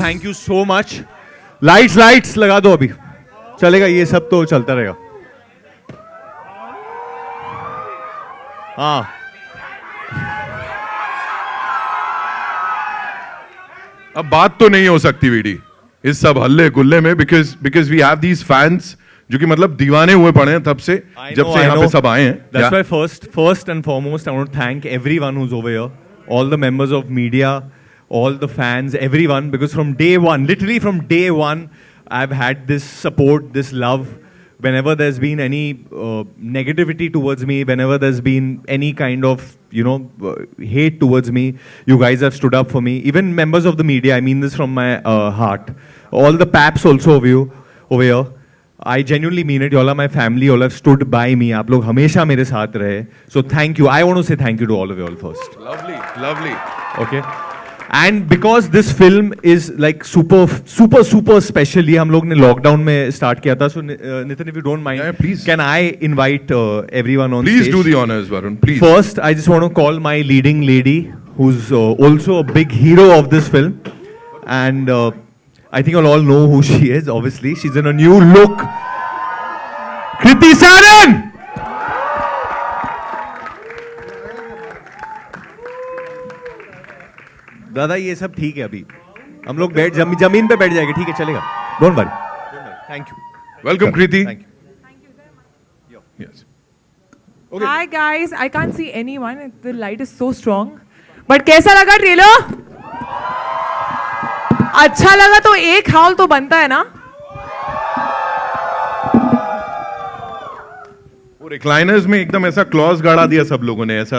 Thank you so much. Lights लगा दो अभी. चलेगा, ये सब तो चलता रहेगा. हाँ, अब बात तो नहीं हो सकती वीडी इस सब हल्ले गुल्ले में, because we have these fans जो कि मतलब दीवाने हुए पड़े हैं तब से, जब से यहाँ पे सब आए हैं. That's why first and foremost, I want to thank everyone who's over here, all the members of media, all the fans, everyone, because from day one, literally from day one, I've had this support, this love. Whenever there's been any negativity towards me, whenever there's been any kind of, hate towards me, you guys have stood up for me. Even members of the media, I mean this from my heart. All the paps also of you over here. I genuinely mean it. You all are my family. You all have stood by me. आप लोग हमेशा मेरे साथ रहे. So thank you. I want to say thank you to all of you all first. Lovely. Okay. And because this film is like super special, ये हम लोग ने लॉकडाउन में स्टार्ट किया था. So Nitin, if you don't mind, please. Can I invite everyone on Please stage? do the honors, Varun. Please. First, I just want to call my leading lady, who's also a big hero of this film, and I think you'll all know who she is. Obviously, she's in a new look. Kriti Saran. दादा ये सब ठीक है, अभी हम लोग जमीन पे बैठ जाएंगे. ठीक है, चलेगा. Don't worry. Thank you. Welcome, Kriti. Thank you. Yes. Okay. Hi guys, I can't see anyone. The light is so strong. But कैसा लगा ट्रेलर? अच्छा लगा तो एक हाउल तो बनता है ना. रिक्लाइनर्स में एकदम ऐसा क्लॉज गाड़ा दिया सब लोगों ने ऐसा.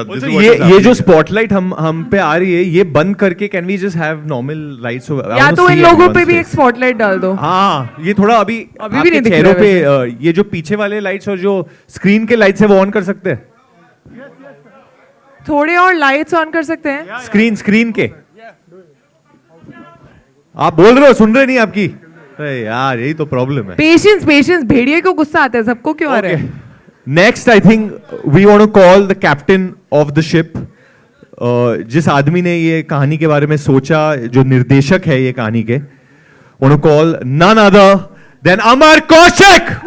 ये जो स्पॉटलाइट हम पे आ रही है, ये बंद करके can we just have normal lights? या तो इन लोगों पे भी एक स्पॉटलाइट डाल दो. हाँ, ये थोड़ा अभी भी नहीं दिख चेहरों रहा है पे ये जो पीछे वाले लाइट्स और जो स्क्रीन के लाइट्स है वो ऑन कर सकते हैं. थोड़े और लाइट्स ऑन कर सकते हैं. स्क्रीन के आप बोल रहे हो, सुन रहे नहीं आपकी? अरे यार, यही तो प्रॉब्लम है. पेशेंस. भेड़िए को गुस्सा आता है, सबको क्यों आ रहा है? Next, I think we want to call the captain of the ship. जिस आदमी ने ये कहानी के बारे में सोचा, जो निर्देशक है ये कहानी के, want to call none other than Amar Kaushik.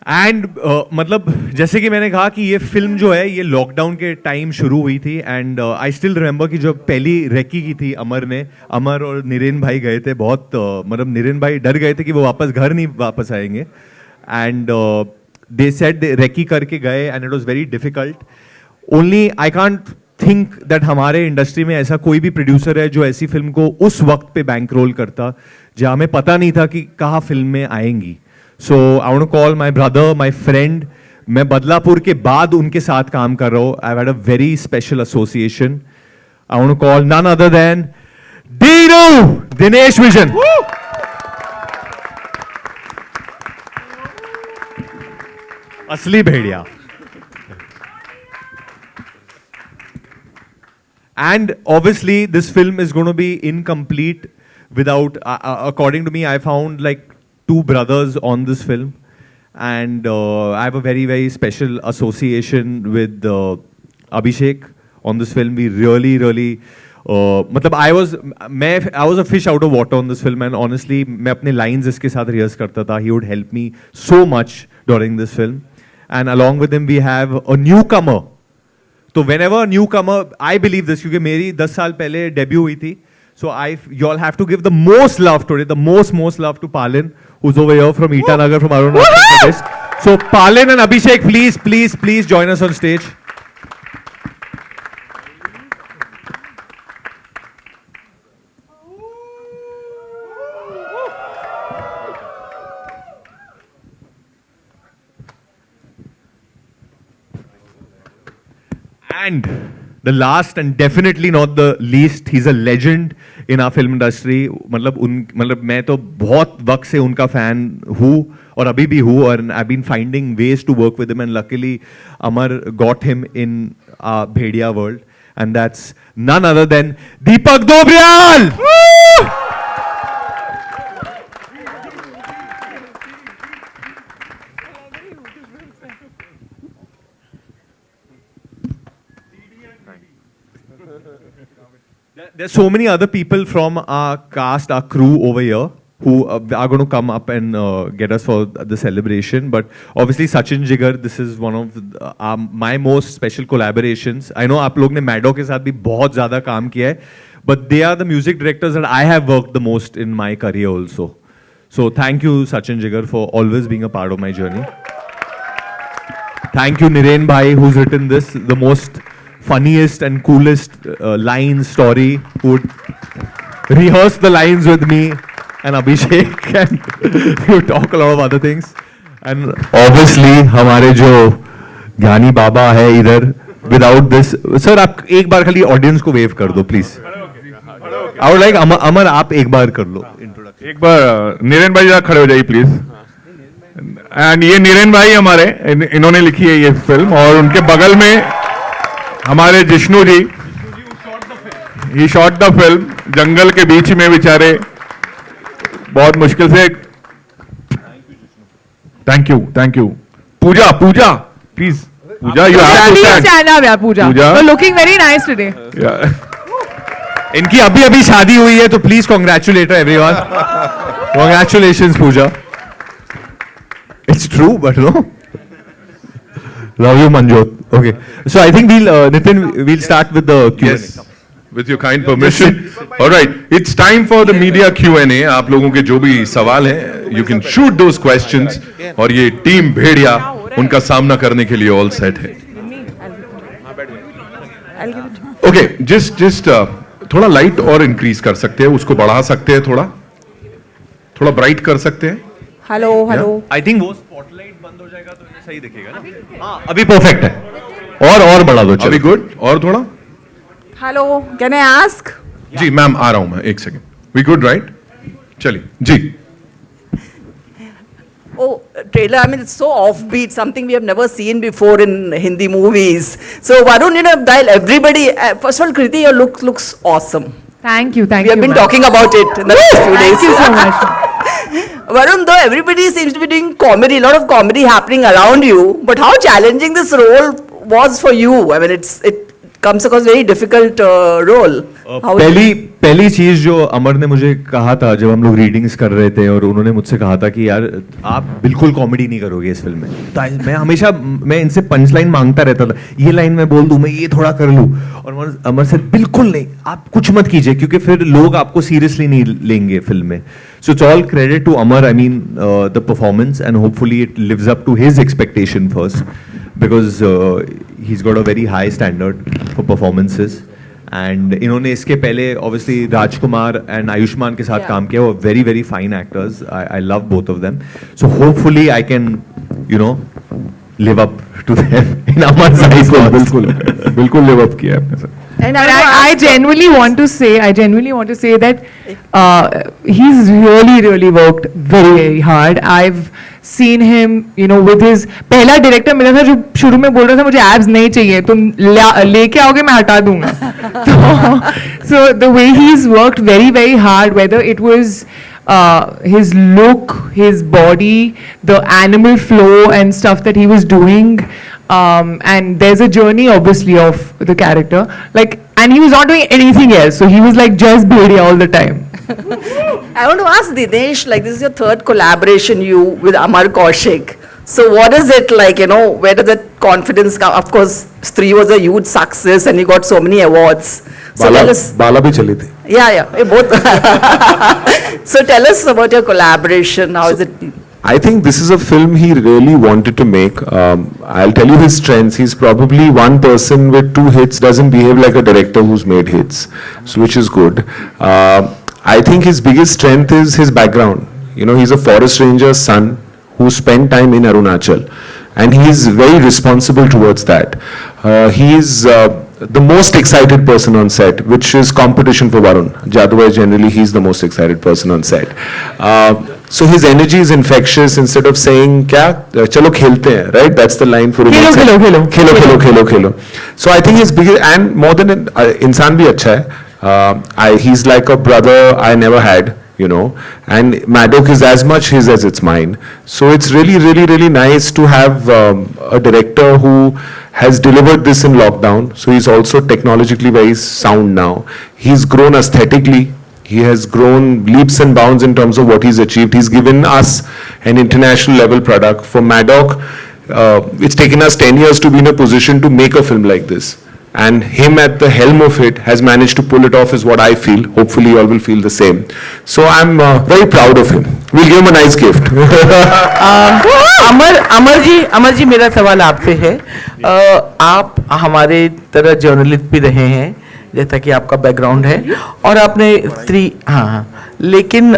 And मतलब जैसे कि मैंने कहा कि ये फिल्म जो है ये लॉकडाउन के टाइम शुरू हुई थी. एंड आई स्टिल रिमेंबर कि जो पहली रेकी की थी अमर और निरेन भाई गए थे. बहुत मतलब निरेन भाई डर गए थे कि वो घर नहीं वापस आएंगे. एंड दे सेड रेकी करके गए and it was very difficult. Only I can't think that हमारे इंडस्ट्री में ऐसा कोई भी प्रोड्यूसर है जो ऐसी फिल्म को उस वक्त पे बैंक रोल करता जहाँ हमें पता नहीं था कि कहाँ फिल्म में आएंगी. So I want to call my brother, my friend. मैं बदलापुर के बाद उनके साथ काम कर रहा हूँ. I've had a very special association. I want to call none other than Dinu, Dinesh Vision. असली भेड़िया. And obviously this film is going to be incomplete without, according to me, I found like two brothers on this film, and I have a very special association with Abhishek on this film. We really मतलब I was a fish out of water on this film, and honestly मैं अपने lines इसके साथ rehearse करता था. He would help me so much during this film, and along with him we have a newcomer. तो whenever a newcomer, I believe this क्योंकि मेरी 10 साल पहले debut हुई थी. So you all have to give the most love today, the most love to Palin, who's over here from Itanagar, from Arunachal Pradesh. So Palin and Abhishek, please join us on stage. And the last and definitely not the least, he's a legend in our film industry. मतलब मैं तो बहुत वक्त से उनका fan हूँ और अभी भी हूँ, और I've been finding ways to work with him, and luckily Amar got him in our Bhediya world, and that's none other than Deepak Dobriyal. There's so many other people from our cast, our crew over here who are going to come up and get us for the celebration. But obviously, Sachin Jigar, this is one of my most special collaborations. I know आप लोग ने Maddow के साथ भी बहुत ज़्यादा काम किया है, but they are the music directors that I have worked the most in my career also. So thank you, Sachin Jigar, for always being a part of my journey. Thank you, Niren Bhai, who's written this, the most funniest and coolest line story, who would rehearse the lines with me and Abhishek, and you talk a lot of other things. And obviously, हमारे जो ज्ञानी बाबा है इधर, without this, sir, आप एक बार खाली audience को wave कर दो, please. I would like अमर आप एक बार कर लो introduction. एक बार नीरेन भाई जरा खड़े हो जाइए प्लीज. एंड ये नीरेन भाई हमारे इन्होंने लिखी है ये फिल्म, और उनके बगल में हमारे Jishnu ji, he shot the film जंगल के बीच में बेचारे बहुत मुश्किल से. Thank you. Pooja please, Pooja you have to Please stand. stand up, yeah, Pooja. Pooja. You're looking very nice today. इनकी अभी शादी हुई है, तो please congratulate everyone. Congratulations Pooja. It's true, but no. Love you, Manjot. Okay, so I think Nitin, we'll start with the Q&A. Yes, with your kind permission. All right, it's time for the media Q&A. आप लोगों के जो भी सवाल हैं, you can shoot those questions. और ये team भेड़िया उनका सामना करने के लिए all set है. Okay, just थोड़ा लाइट और इंक्रीज कर सकते हैं, उसको बढ़ा सकते हैं, थोड़ा ब्राइट कर सकते हैं. हेलो I think वो स्पॉटलाइट बंद हो जाएगा तो ये सही दिखेगा ना. हाँ, अभी परफेक्ट है. और बढ़ा दो. अभी गुड. और थोड़ा. Hello, can I ask? जी मैम, आ रहा हूं मैं, एक सेकंड. We good right? चलिए जी. Oh, trailer, I mean, it's so offbeat, something we have never seen before in Hindi movies. So, Varun, while everybody, first of all, Kriti, your look looks awesome. Thank you. We have been ma'am. talking about it in the last few days. Thank you so much. Varun, though everybody seems to be doing comedy, a lot of comedy happening around you, but how challenging this role was for you? I mean, it comes across very difficult role. How पहली चीज जो अमर ने मुझे कहा था जब हम लोग रीडिंग्स कर रहे थे, और उन्होंने मुझसे कहा था कि यार आप बिल्कुल कॉमेडी नहीं करोगे इस फिल्म में. तो मैं हमेशा इनसे पंच लाइन मांगता रहता था, ये लाइन मैं बोल दूं, मैं ये थोड़ा कर लूं, और अमर से बिल्कुल नहीं, आप कुछ मत कीजिए, क्योंकि फिर लोग आपको सीरियसली नहीं लेंगे फिल्म में. So it's all credit to Amar. I mean the performance, and hopefully it lives up to his expectation first, because he is got a very high standard for performances. And इन्होंने इसके पहले obviously Rajkumar and Ayushman के साथ काम किया. वो very very fine actors. I love both of them. So hopefully I can live up to them in Amar size. बिल्कुल live up किया आपने sir. And But I genuinely want to say that he's really worked very hard. I've seen him, with his पहला director मिला था जो शुरू में बोल रहा था मुझे एब्स नहीं चाहिए, तुम लेके आओगे मैं हटा दूंगा. So the way he's worked very hard, whether it was his look, his body, the animal flow and stuff that he was doing. And there's a journey obviously of the character, and he was not doing anything else, so he was like just Bhedia all the time. I want to ask Dinesh, this is your third collaboration with Amar Kaushik. So what is it like, where does that confidence come? Of course, Stree was a huge success and he got so many awards. So tell us. बाला भी चली थी. Yeah, both. So tell us about your collaboration. How is it? I think this is a film he really wanted to make. I'll tell you his strengths. He's probably one person with 2 hits, doesn't behave like a director who's made hits, so which is good. I think his biggest strength is his background. He's a forest ranger's son who spent time in Arunachal, and he's very responsible towards that. He's the most excited person on set, which is competition for Varun. Otherwise, generally, he's the most excited person on set. So his energy is infectious. Instead of saying, "Kya, chalo khelte hain," right? That's the line for him. Khelo. So I think his biggest, and more than insaan bhi acha hai. He's like a brother I never had. you know, and Maddock is as much his as it's mine. So it's really, really, really nice to have a director who has delivered this in lockdown. So he's also technologically very sound now. He's grown aesthetically. He has grown leaps and bounds in terms of what he's achieved. He's given us an international level product. For Maddock, it's taken us 10 years to be in a position to make a film like this. And him at the helm of it has managed to pull it off is what I feel. Hopefully you all will feel the same. So I'm very proud of him. We'll give him a nice gift. Amar ji मेरा सवाल आपसे है। आप हमारे तरह journalist भी रहे हैं, जैसा कि आपका बैकग्राउंड है, और आपने हाँ, लेकिन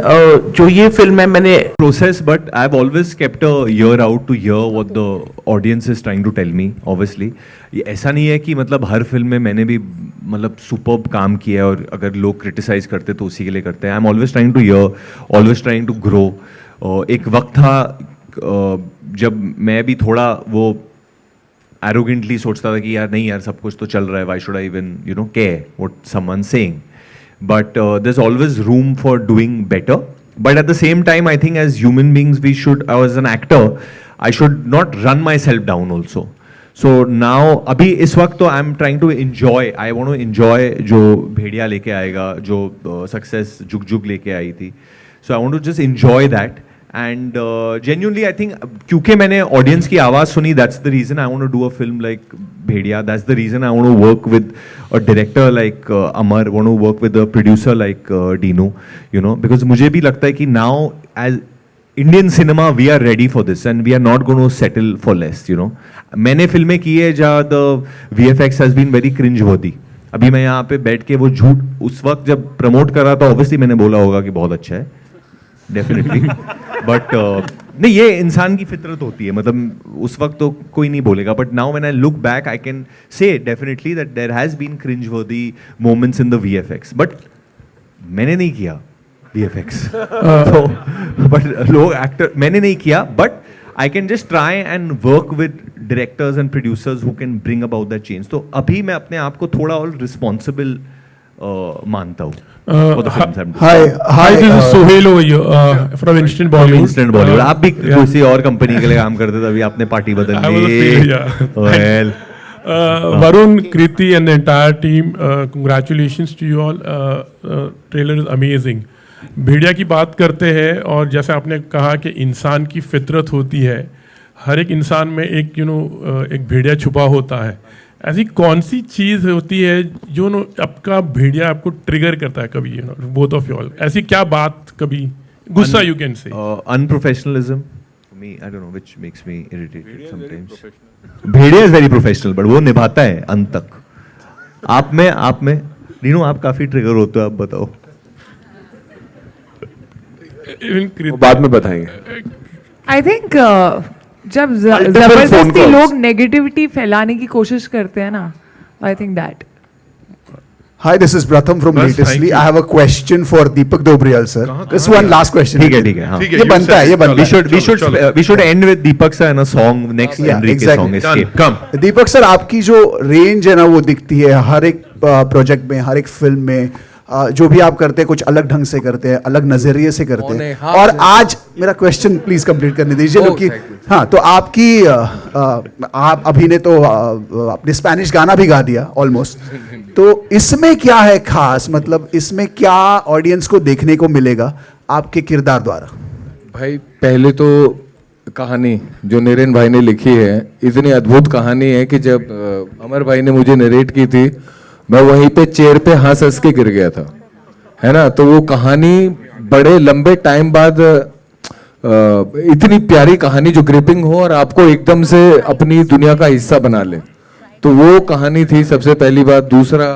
जो ये फिल्म है मैंने process, but I've always kept a ear out to hear what the audience is trying to tell me. Obviously, ये ऐसा नहीं है कि मतलब हर फिल्म में मैंने भी मतलब superb काम किया है और अगर लोग criticize करते तो उसी के लिए करते हैं. I'm always trying to hear, always trying to grow. एक वक्त था जब मैं भी थोड़ा वो arrogantly सोचता था कि यार नहीं यार सब कुछ तो चल रहा है, why should I even care what someone's saying. But there's always room for doing better. But at the same time, I think as human beings, we should, as an actor, I should not run myself down also. So now, अभी इस वक्त तो I'm trying to enjoy. I want to enjoy जो भेड़िया लेके आएगा, जो success जुग जुग लेके आई थी. So I want to just enjoy that. And genuinely, I think क्योंकि मैंने audience की आवाज़ सुनी, that's the reason I want to do a film like Bhediya. That's the reason I want to work with a director like Amar, want to work with a producer like Dinu, because मुझे भी लगता है कि now as Indian cinema, we are ready for this and we are not going to settle for less, मैंने फिल्में की है जहाँ the VFX has been very cringe-worthy. अभी मैं यहाँ पे बैठ के वो झूठ उस वक्त जब प्रमोट कर रहा था, obviously मैंने बोला होगा कि बहुत अच्छा है, डेफिनेटली. बट नहीं, ये इंसान की फितरत होती है, मतलब उस वक्त तो कोई नहीं बोलेगा. But now when I look back I can say definitely that there has been cringe worthy moments in the VFX. बट मैंने नहीं किया VFX. तो बट लोग एक्टर मैंने नहीं किया, but I can just try and work with directors and producers who can bring about that change. तो अभी मैं अपने आप को थोड़ा और रिस्पॉन्सिबल मानता हूँ. Hi, this is Sohail over here from Instant Bollywood. Instant Bollywood. आप भी किसी और कंपनी के लिए काम करते थे, अभी आपने पार्टी बदल ली. Well, Varun, Kriti and the entire team, congratulations to you all. Trailer is amazing. भेड़िया की बात करते हैं और जैसे आपने कहा कि इंसान की फितरत होती है, हर एक इंसान में एक एक भेड़िया छुपा होता है. ऐसी कौन सी चीज होती है जो आपका भेड़िया आपको ट्रिगर करता है कभी, बोथ ऑफ यू ऑल? ऐसी क्या बात, कभी गुस्सा you can say? Unprofessionalism me, I don't know which makes me irritated sometimes. Bhediya is very professional but वो निभाता है अंत तक. आप में नीनू, आप काफी ट्रिगर होते हो, आप बताओ. बाद में बताएंगे. आई थिंक जब जबरदस्ती लोग नेगेटिविटी फैलाने की कोशिश करते हैं ना, I think that. Hi, this is Pratham from Bas, Latestly. thank you. I have a question for Deepak Dobriyal sir. This one last question. ठीक है, हाँ. ये बनता है, ये बनता है. We should end with Deepak sir and a song, next Yeah, Enrique exactly. song, Escape. Come. Deepak sir, आपकी जो रेंज है ना वो दिखती है हर एक प्रोजेक्ट में, हर एक फिल्म में. जो भी आप करते हैं कुछ अलग ढंग से करते हैं, अलग नजरिए से करते हैं. और आज मेरा क्वेश्चन प्लीज कंप्लीट करने दीजिए. क्योंकि हाँ, तो आपकी आप अभी ने तो अपने स्पेनिश गाना भी गा दिया ऑलमोस्ट. तो इसमें क्या है खास, मतलब इसमें क्या ऑडियंस को देखने को मिलेगा आपके किरदार द्वारा? भाई पहले तो कहानी जो नरेन भाई ने लिखी है, इतनी अद्भुत कहानी है कि जब अमर भाई ने मुझे नरेट की थी, मैं वहीं पे चेयर पे हंस के गिर गया था, है ना. तो वो कहानी बड़े लंबे टाइम बाद इतनी प्यारी कहानी जो ग्रिपिंग हो और आपको एकदम से अपनी दुनिया का हिस्सा बना ले, तो वो कहानी थी सबसे पहली बात. दूसरा,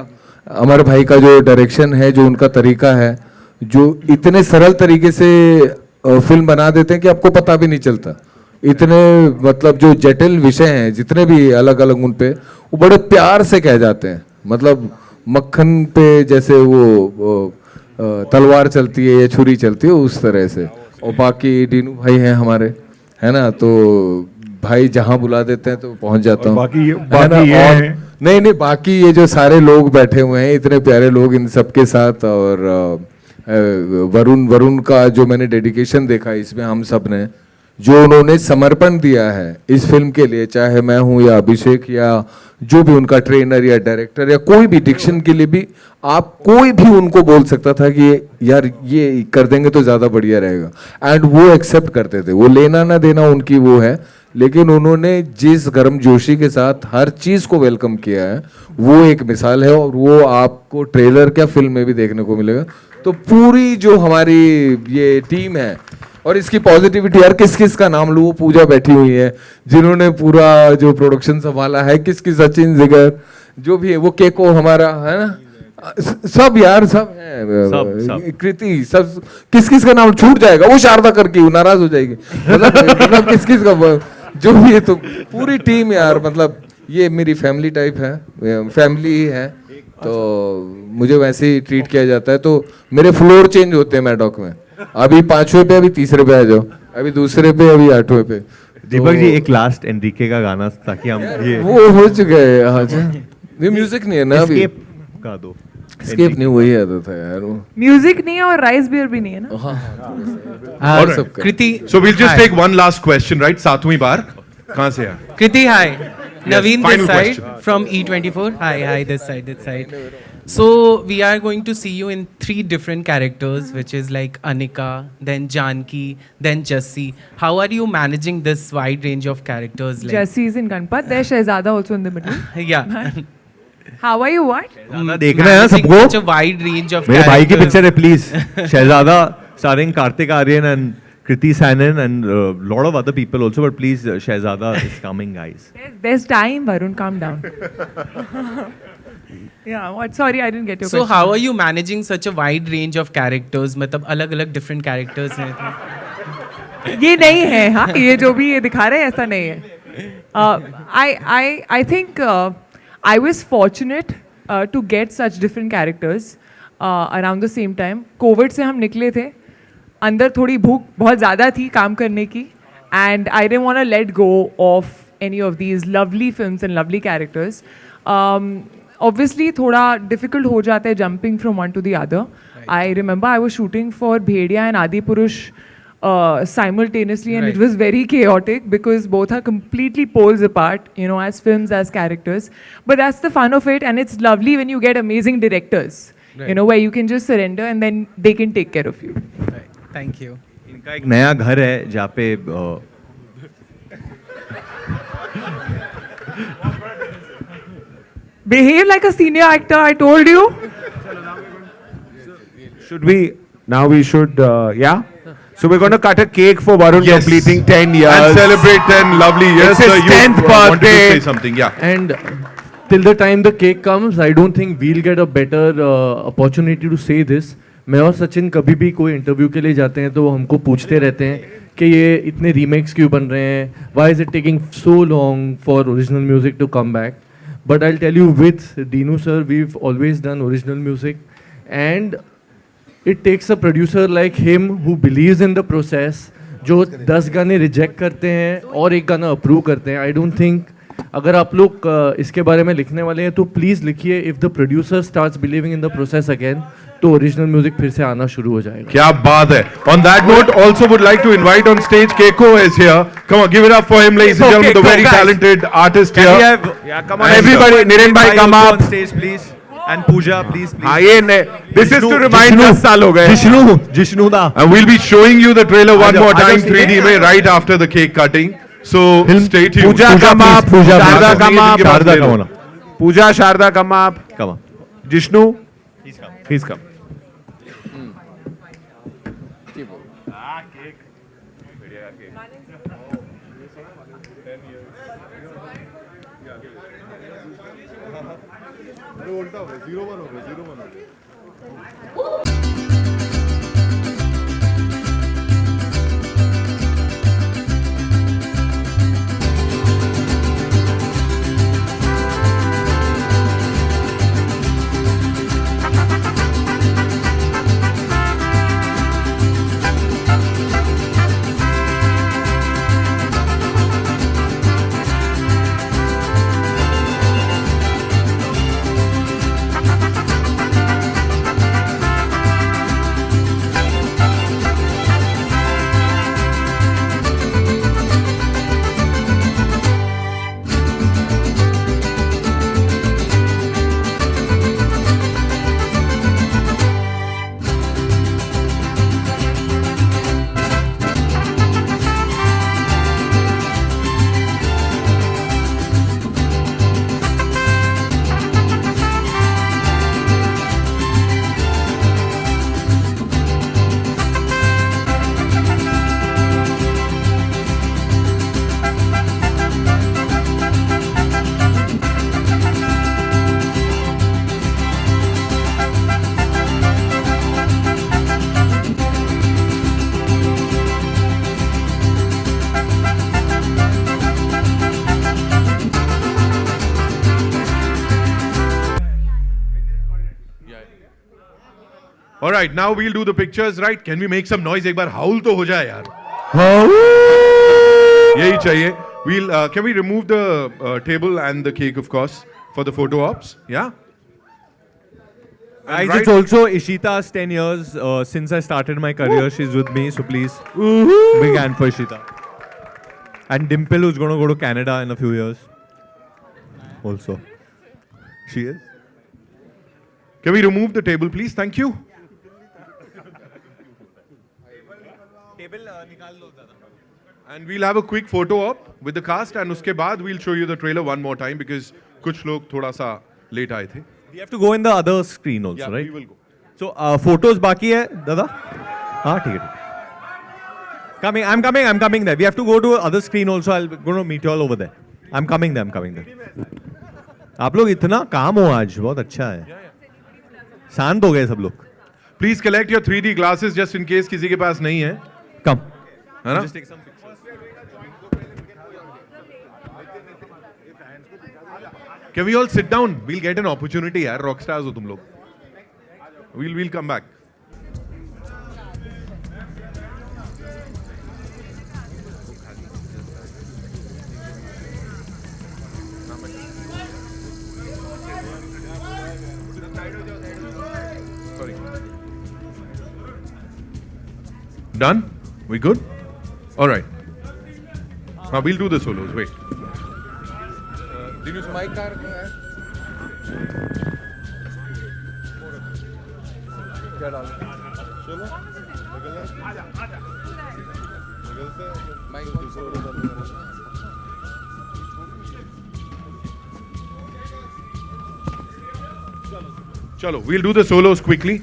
अमर भाई का जो डायरेक्शन है, जो उनका तरीका है, जो इतने सरल तरीके से फिल्म बना देते हैं कि आपको पता भी नहीं चलता. इतने मतलब जो जटिल विषय हैं जितने भी अलग अलग, उन पे वो बड़े प्यार से कह जाते हैं. मतलब मक्खन पे जैसे वो तलवार चलती है या छुरी चलती है, उस तरह से. और बाकी डीनू भाई हैं हमारे, है ना. तो भाई जहां बुला देते हैं तो पहुंच जाता हूँ. बाकी नहीं, बाकी ये जो सारे लोग बैठे हुए हैं, इतने प्यारे लोग, इन सबके साथ, और वरुण का जो मैंने डेडिकेशन देखा इसमें हम सब ने, जो उन्होंने समर्पण दिया है इस फिल्म के लिए, चाहे मैं हूं या अभिषेक या जो भी उनका ट्रेनर या डायरेक्टर या कोई भी, डिक्शन के लिए भी आप कोई भी उनको बोल सकता था कि यार ये कर देंगे तो ज़्यादा बढ़िया रहेगा, एंड वो एक्सेप्ट करते थे। वो लेना ना देना उनकी वो है, लेकिन उन्होंने जिस गर्मजोशी के साथ हर चीज़ को वेलकम किया है वो एक मिसाल है, और वो आपको ट्रेलर क्या फिल्म में भी देखने को मिलेगा। तो पूरी जो हमारी ये टीम है और इसकी पॉजिटिविटी, यार किस किस का नाम लूँ, पूजा बैठी हुई है जिन्होंने पूरा जो प्रोडक्शन संभाला है, किस सचिन जिगर जो भी है, वो केको हमारा है ना, सब यार सब है, कृति, सब किस का नाम छूट जाएगा, वो शारदा करके नाराज हो जाएगी, मतलब किस का जो भी है, तो पूरी टीम यार, मतलब ये मेरी फैमिली टाइप है, फैमिली ही है, तो मुझे वैसे ही ट्रीट किया जाता है। तो मेरे फ्लोर चेंज होते हैं मैडॉक में, अभी 5वें पे, अभी 3रे पे आ जाओ, अभी 2रे पे, अभी 8वें पे। दीपक जी एक लास्ट एनरिके का गाना ताकि हम ये वो हो चुका है आज, ये म्यूजिक नहीं है ना अभी, एस्केप का दो, एस्केप नहीं, वही आता था यार वो, म्यूजिक नहीं है और राइस बियर भी नहीं है ना। और सब कृति, So we'll just take one last question, right? 7वीं बार कहाँ से यार? Kriti, hi. Naveen final this side question. from E24. Hi, this side. So we are going to see you in 3 different characters, which is like Anika, then Janki, then Jassi. How are you managing this wide range of characters? Like, Jesse is in Ganpat. There's Shehzada also in the middle. yeah. How are you? What? देखना है ना Managing सबको, such a wide range of मेरे भाई की characters. Picture है please, Shehzada starring Kartik Aaryan and Kriti Sanon and lot of other people also, but please Shehzada is coming, guys. There's time, Varun. Calm down. Yeah. What? Sorry, I didn't get your So question. how are you managing such a wide range of characters? मतलब अलग-अलग different characters हैं तो. ये नहीं है, हाँ, ये जो भी ये दिखा रहे हैं ऐसा नहीं है. I think I was fortunate to get such different characters around the same time. Covid से हम निकले थे, अंदर थोड़ी भूख बहुत ज़्यादा थी काम करने की, and I didn't want to let go of any of these lovely films and lovely characters. Obviously थोड़ा difficult हो जाता है jumping from one to the other. I remember I was shooting for Bhediya and Adipurush simultaneously, and it was very chaotic because both are completely poles apart, you know, as films, as characters. But that's the fun of it, and it's lovely when you get amazing directors, you know, where you can just surrender and then they can take care of you. Right. Thank you. इनका एक नया घर है जहाँ पे Behave like a senior actor, I told you. Should we? Now we should, yeah? So we're going to cut a cake for Varun Yes. completing 10 years. And celebrate 10 lovely years. It's his Sir, you 10th wanted to birthday. say something, yeah. And till the time the cake comes, I don't think we'll get a better opportunity to say this. मैं और सचिन कभी भी कोई interview के लिए जाते हैं तो वो हमको पूछते रहते हैं कि ये इतने रीमेक्स क्यों बन रहे हैं, why is it taking so long for original music to come back. But I tell you with Dinu sir we've always done original music, and it takes a producer like him who believes in the process, जो 10 गाने reject करते हैं और एक गाना approve करते हैं. I don't think अगर आप लोग इसके बारे में लिखने वाले हैं तो प्लीज़ लिखिए, if the producer starts believing in the process again तो ओरिजिनल म्यूजिक फिर से आना शुरू हो जाएगा. क्या बात है. On that note, also would like to invite on stage Keiko is here. Come on, give it up for him, ladies and gentlemen, the very talented artist here. Yeah, come on, everybody. Niren bhai, come up. on stage, please. And Pooja, please. हाँ, ये this is to remind 10 साल हो गए. Jishnu da. And we'll be showing you the trailer one Aajo, more aajo time, scene 3D में, right after the cake cutting. So stay tuned. Pooja, come up. Sharda, come up. Sharda, come on. Pooja, Sharda, come up. Come on. Jishnu? He's come. All right, now we'll do the pictures, right? Can we make some noise? एक बार हाउल तो हो जाए यार. यही चाहिए. We'll can we remove the table and the cake, of course, for the photo ops? Yeah. Guys, right- it's also Ishita's 10 years since I started my career. She's with me, so please, big hand for Ishita. And Dimple, who's going to go to Canada in a few years. Also. She is. Can we remove the table, please? Thank you. And we'll have a quick photo op with the cast, and उसके बाद we'll show you the trailer one more time because कुछ लोग थोड़ा सा late आए थे. We have to go in the other screen also, Yeah, right? we will go. So, photos बाकी है, दादा? हाँ, ठीक है. I'm coming there. We have to go to other screen also. I'm going to meet you all over there. I'm coming there. आप लोग इतना काम हो आज, बहुत अच्छा है. शांत हो गए सब लोग. Please collect your 3D glasses just in case किसी के पास नहीं है. Come. है ना? Just take some pictures. Can we all sit down? We'll get an opportunity यार. Rock stars हो तुम लोग. We'll come back. Sorry. Done? We good? All right. Now we'll do the solos. Wait. Chalo, we'll do the solos quickly.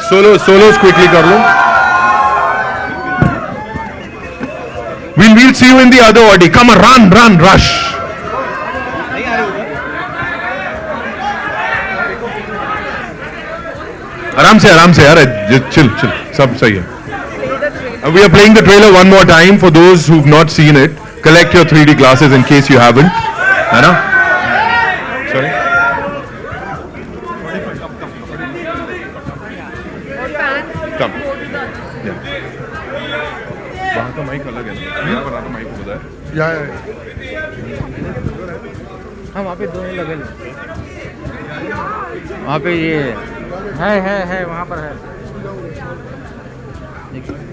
Solos quickly कर लो. We'll see you in the other Audi. Come on, run, rush. आराम से यार, chill. सब सही है. We are playing the trailer one more time for those who've not seen it. Collect your 3D glasses in case you haven't. है ना? Sorry. Come. Yeah. वहाँ का माइक अलग है ना? यहाँ पर आता माइक होता है. Yeah. हाँ वहाँ पे दोनों लगे. वहाँ पे ये है वहाँ पर है. देखिए.